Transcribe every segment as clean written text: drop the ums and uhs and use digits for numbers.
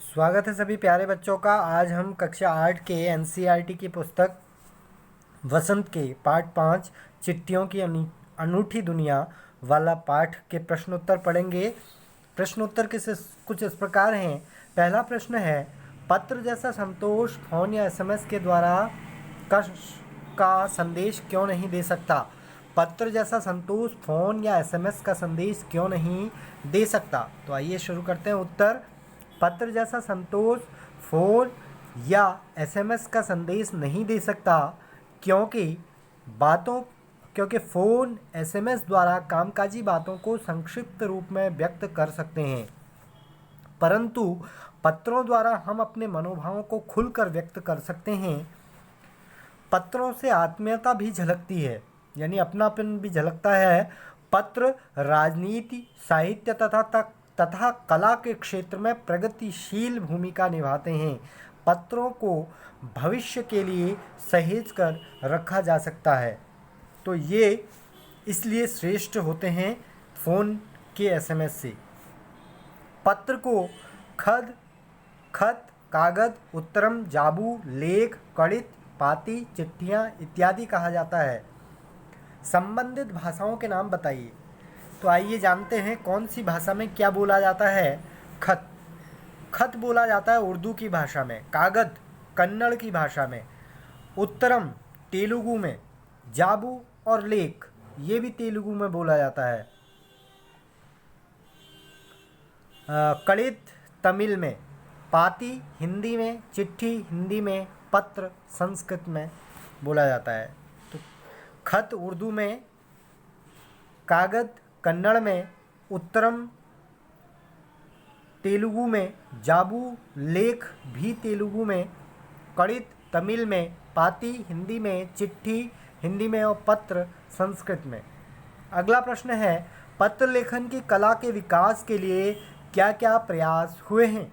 स्वागत है सभी प्यारे बच्चों का। आज हम कक्षा 8 के एनसीईआरटी की पुस्तक वसंत के पाठ 5 चिट्ठियों की अनूठी दुनिया वाला पाठ के प्रश्नोत्तर पढ़ेंगे। प्रश्नोत्तर कुछ इस प्रकार हैं। पहला प्रश्न है, पत्र जैसा संतोष फोन या एसएमएस के द्वारा का, का संदेश क्यों नहीं दे सकता? पत्र जैसा संतोष फोन या एसएमएस का संदेश क्यों नहीं दे सकता? तो आइए शुरू करते हैं। उत्तर, पत्र जैसा संतोष फोन या एसएमएस का संदेश नहीं दे सकता क्योंकि बातों क्योंकि फ़ोन एसएमएस द्वारा कामकाजी बातों को संक्षिप्त रूप में व्यक्त कर सकते हैं, परंतु पत्रों द्वारा हम अपने मनोभावों को खुलकर व्यक्त कर सकते हैं। पत्रों से आत्मीयता भी झलकती है, यानी अपनापन भी झलकता है। पत्र राजनीति, साहित्य तथा कला के क्षेत्र में प्रगतिशील भूमिका निभाते हैं। पत्रों को भविष्य के लिए सहेज कर रखा जा सकता है, तो ये इसलिए श्रेष्ठ होते हैं फ़ोन के एसएमएस से। पत्र को खत, कागज, उत्तरम, जाबू, लेख, कड़ित, पाती, चिट्ठियाँ इत्यादि कहा जाता है। संबंधित भाषाओं के नाम बताइए। तो आइए जानते हैं कौन सी भाषा में क्या बोला जाता है। खत बोला जाता है उर्दू की भाषा में, कागज कन्नड़ की भाषा में, उत्तरम तेलुगु में, जाबू और लेख ये भी तेलुगु में बोला जाता है, कड़ित तमिल में, पाती हिंदी में, चिट्ठी हिंदी में, पत्र संस्कृत में बोला जाता है। तो खत उर्दू में, कागज कन्नड़ में, उत्तरम तेलुगु में, जाबू लेख भी तेलुगु में, कड़ित तमिल में, पाती हिंदी में, चिट्ठी हिंदी में और पत्र संस्कृत में। अगला प्रश्न है, पत्र लेखन की कला के विकास के लिए क्या क्या प्रयास हुए हैं?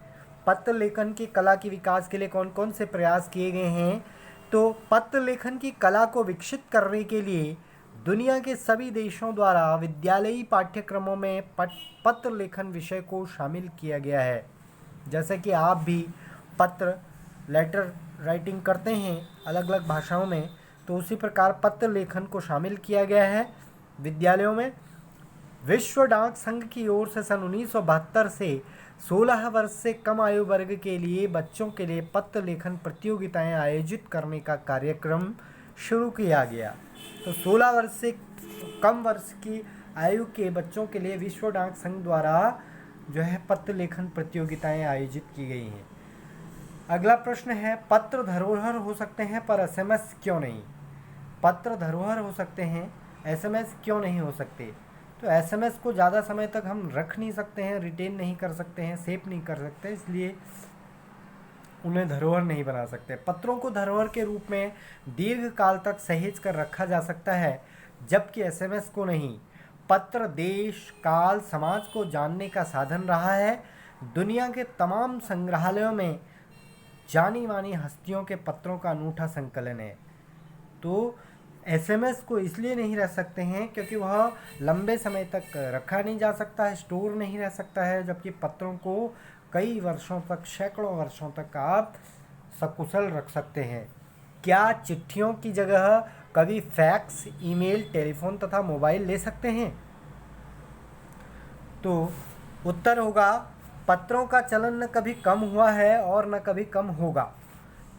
पत्र लेखन की कला के विकास के लिए कौन कौन से प्रयास किए गए हैं? तो पत्र लेखन की कला को विकसित करने के लिए दुनिया के सभी देशों द्वारा विद्यालयी पाठ्यक्रमों में पत्र लेखन विषय को शामिल किया गया है। जैसे कि आप भी पत्र लेटर राइटिंग करते हैं अलग अलग भाषाओं में, तो उसी प्रकार पत्र लेखन को शामिल किया गया है विद्यालयों में। विश्व डाक संघ की ओर से सन 1972 से 16 वर्ष से कम आयु वर्ग के लिए बच्चों के लिए पत्र लेखन प्रतियोगिताएं आयोजित करने का कार्यक्रम शुरू किया गया। तो 16 वर्ष से कम वर्ष की आयु के बच्चों के लिए विश्व डाक संघ द्वारा जो है पत्र लेखन प्रतियोगिताएं आयोजित की गई हैं। अगला प्रश्न है, पत्र धरोहर हो सकते हैं पर एसएमएस क्यों नहीं? पत्र धरोहर हो सकते हैं, एसएमएस क्यों नहीं हो सकते? तो एसएमएस को ज़्यादा समय तक हम रख नहीं सकते हैं, रिटेन नहीं कर सकते हैं, सेव नहीं कर सकते, इसलिए उन्हें धरोहर नहीं बना सकते। पत्रों को धरोहर के रूप में दीर्घ काल तक सहेज कर रखा जा सकता है, जबकि एसएमएस को नहीं। पत्र देश, काल, समाज को जानने का साधन रहा है। दुनिया के तमाम संग्रहालयों में जानी मानी हस्तियों के पत्रों का अनूठा संकलन है। तो एसएमएस को इसलिए नहीं रख सकते हैं क्योंकि वह लंबे समय तक रखा नहीं जा सकता है, स्टोर नहीं रह सकता है, जबकि पत्रों को कई वर्षों तक, सैकड़ों वर्षों तक आप सकुशल रख सकते हैं। क्या चिट्ठियों की जगह कभी फैक्स, ईमेल, टेलीफोन तथा मोबाइल ले सकते हैं? तो उत्तर होगा, पत्रों का चलन न कभी कम हुआ है और न कभी कम होगा।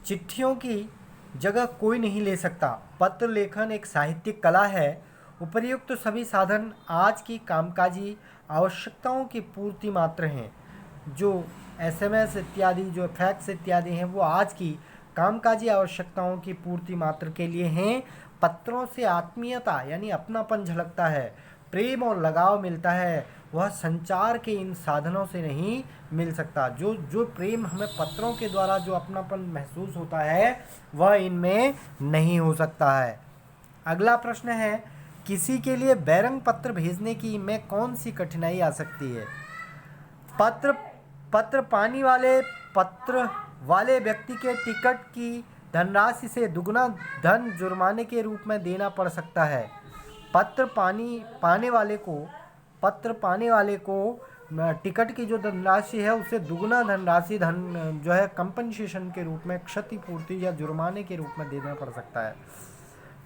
चिट्ठियों की जगह कोई नहीं ले सकता। पत्र लेखन एक साहित्यिक कला है। उपर्युक्त सभी साधन आज की कामकाजी आवश्यकताओं की पूर्ति मात्र हैं। जो एसएमएस इत्यादि, जो फैक्स इत्यादि हैं, वो आज की कामकाजी आवश्यकताओं की पूर्ति मात्र के लिए हैं। पत्रों से आत्मीयता यानी अपनापन झलकता है, प्रेम और लगाव मिलता है, वह संचार के इन साधनों से नहीं मिल सकता। जो प्रेम हमें पत्रों के द्वारा जो अपनापन महसूस होता है वह इनमें नहीं हो सकता है। अगला प्रश्न है, किसी के लिए बैरंग पत्र भेजने की में कौन सी कठिनाई आ सकती है? पत्र पत्र वाले व्यक्ति के टिकट की धनराशि से दुगना धन जुर्माने के रूप में देना पड़ सकता है। पत्र पाने वाले को टिकट की जो धनराशि है उससे दुगुना धनराशि जो है कंपनसेशन के रूप में, क्षतिपूर्ति या जुर्माने के रूप में देना पड़ सकता है।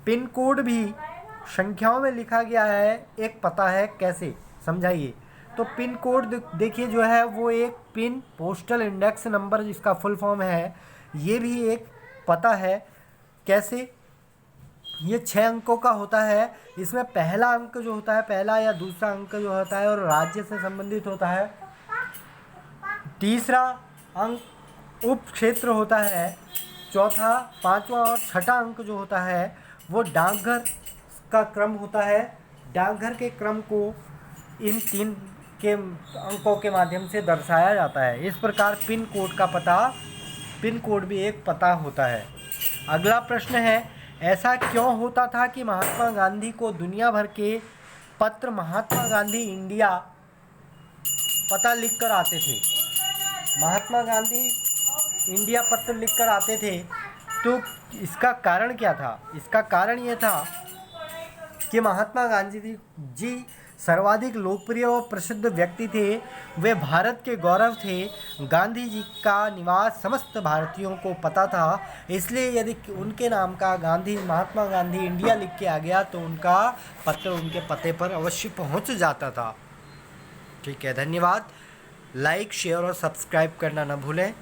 पिन कोड भी संख्याओं में लिखा गया है, एक पता है, कैसे समझाइए। तो पिन कोड देखिए जो है वो एक पिन पोस्टल इंडेक्स नंबर जिसका फुल फॉर्म है, ये भी एक पता है। कैसे? ये 6 अंकों का होता है। इसमें पहला अंक जो होता है, पहला या दूसरा अंक जो होता है और राज्य से संबंधित होता है। तीसरा अंक उप क्षेत्र होता है। चौथा, पांचवा और छठा अंक जो होता है वो डाकघर का क्रम होता है। डाकघर के क्रम को इन 3 के अंकों के माध्यम से दर्शाया जाता है। इस प्रकार पिन कोड भी एक पता होता है। अगला प्रश्न है, ऐसा क्यों होता था कि महात्मा गांधी को दुनिया भर के पत्र महात्मा गांधी इंडिया पता लिखकर आते थे? महात्मा गांधी इंडिया पत्र लिखकर आते थे, तो इसका कारण क्या था? इसका कारण ये था कि महात्मा गांधी जी सर्वाधिक लोकप्रिय और प्रसिद्ध व्यक्ति थे। वे भारत के गौरव थे। गांधी जी का निवास समस्त भारतीयों को पता था। इसलिए यदि उनके नाम का महात्मा गांधी इंडिया लिख के आ गया तो उनका पत्र उनके पते पर अवश्य पहुंच जाता था। ठीक है, धन्यवाद। लाइक, शेयर और सब्सक्राइब करना न भूलें।